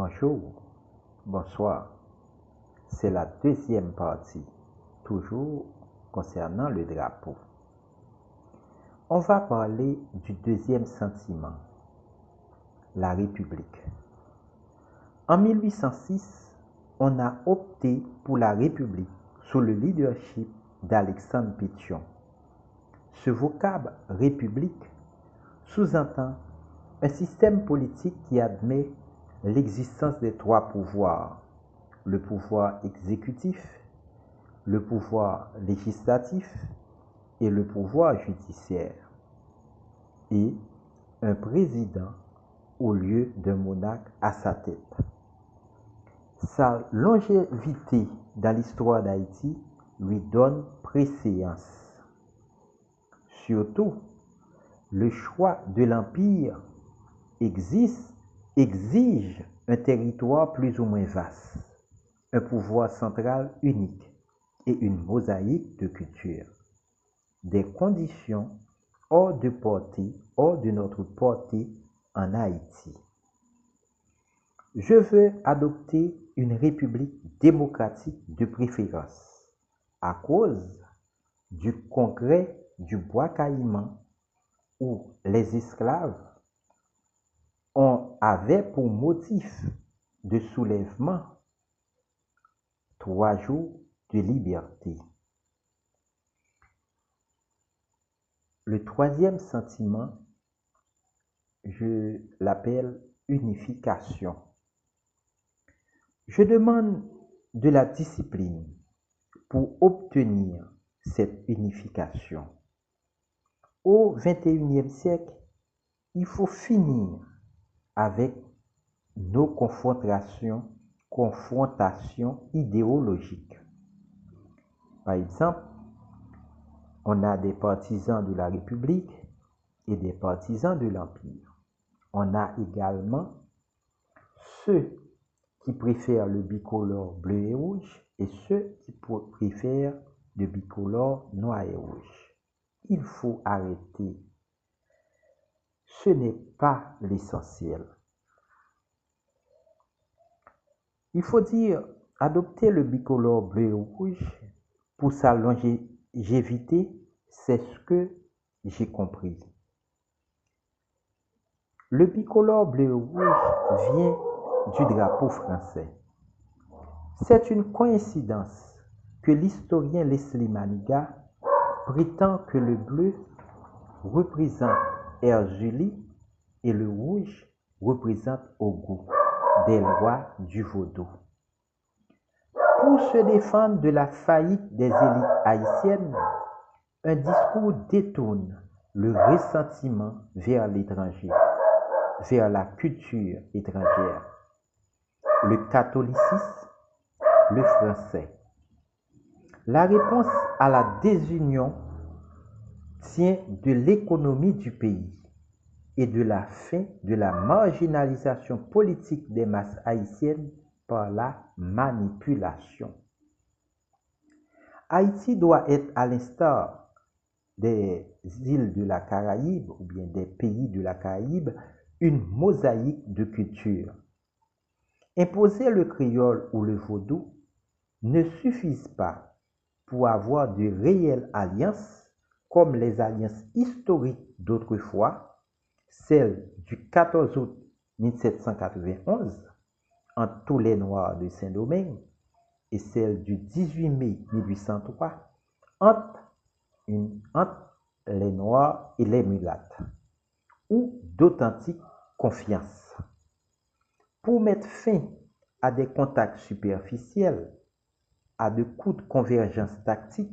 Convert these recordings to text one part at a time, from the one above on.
Bonjour, bonsoir. C'est la deuxième partie, toujours concernant le drapeau. On va parler du deuxième sentiment, la République. En 1806, on a opté pour la République sous le leadership d'Alexandre Pétion. Ce vocable République sous-entend un système politique qui admet l'existence des trois pouvoirs, le pouvoir exécutif, le pouvoir législatif et le pouvoir judiciaire, et un président au lieu d'un monarque à sa tête. Sa longévité dans l'histoire d'Haïti lui donne préséance. Surtout, le choix de l'Empire exige un territoire plus ou moins vaste, un pouvoir central unique et une mosaïque de cultures. Des conditions hors de notre portée en Haïti. Je veux adopter une république démocratique de préférence à cause du congrès du Bois Caïman où les esclaves avaient pour motif de soulèvement 3 jours de liberté. Le troisième sentiment, je l'appelle unification. Je demande de la discipline pour obtenir cette unification. Au XXIe siècle, il faut finir avec nos confrontations idéologiques. Par exemple, on a des partisans de la République et des partisans de l'Empire. On a également ceux qui préfèrent le bicolore bleu et rouge et ceux qui préfèrent le bicolore noir et rouge. Il faut arrêter. Ce n'est pas l'essentiel. Il faut dire, adopter le bicolore bleu et rouge pour sa longévité, c'est ce que j'ai compris. Le bicolore bleu et rouge vient du drapeau français. C'est une coïncidence que l'historien Leslie Manigat prétend que le bleu représente Erzulie et le rouge représente Ogo, des rois du Vaudou. Pour se défendre de la faillite des élites haïtiennes, un discours détourne le ressentiment vers l'étranger, vers la culture étrangère, le catholicisme, le français. La réponse à la désunion tient de l'économie du pays et de la fin de la marginalisation politique des masses haïtiennes par la manipulation. Haïti doit être, à l'instar des îles de la Caraïbe ou bien des pays de la Caraïbe, une mosaïque de cultures. Imposer le créole ou le vaudou ne suffisent pas pour avoir de réelles alliances comme les alliances historiques d'autrefois, celle du 14 août 1791 entre tous les Noirs de Saint-Domingue et celle du 18 mai 1803 entre les Noirs et les Mulattes, ou d'authentique confiance. Pour mettre fin à des contacts superficiels, à de coups de convergence tactique,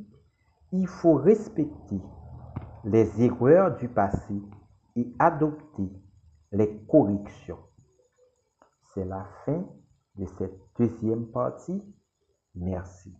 il faut respecter les erreurs du passé et adopter les corrections. C'est la fin de cette deuxième partie. Merci.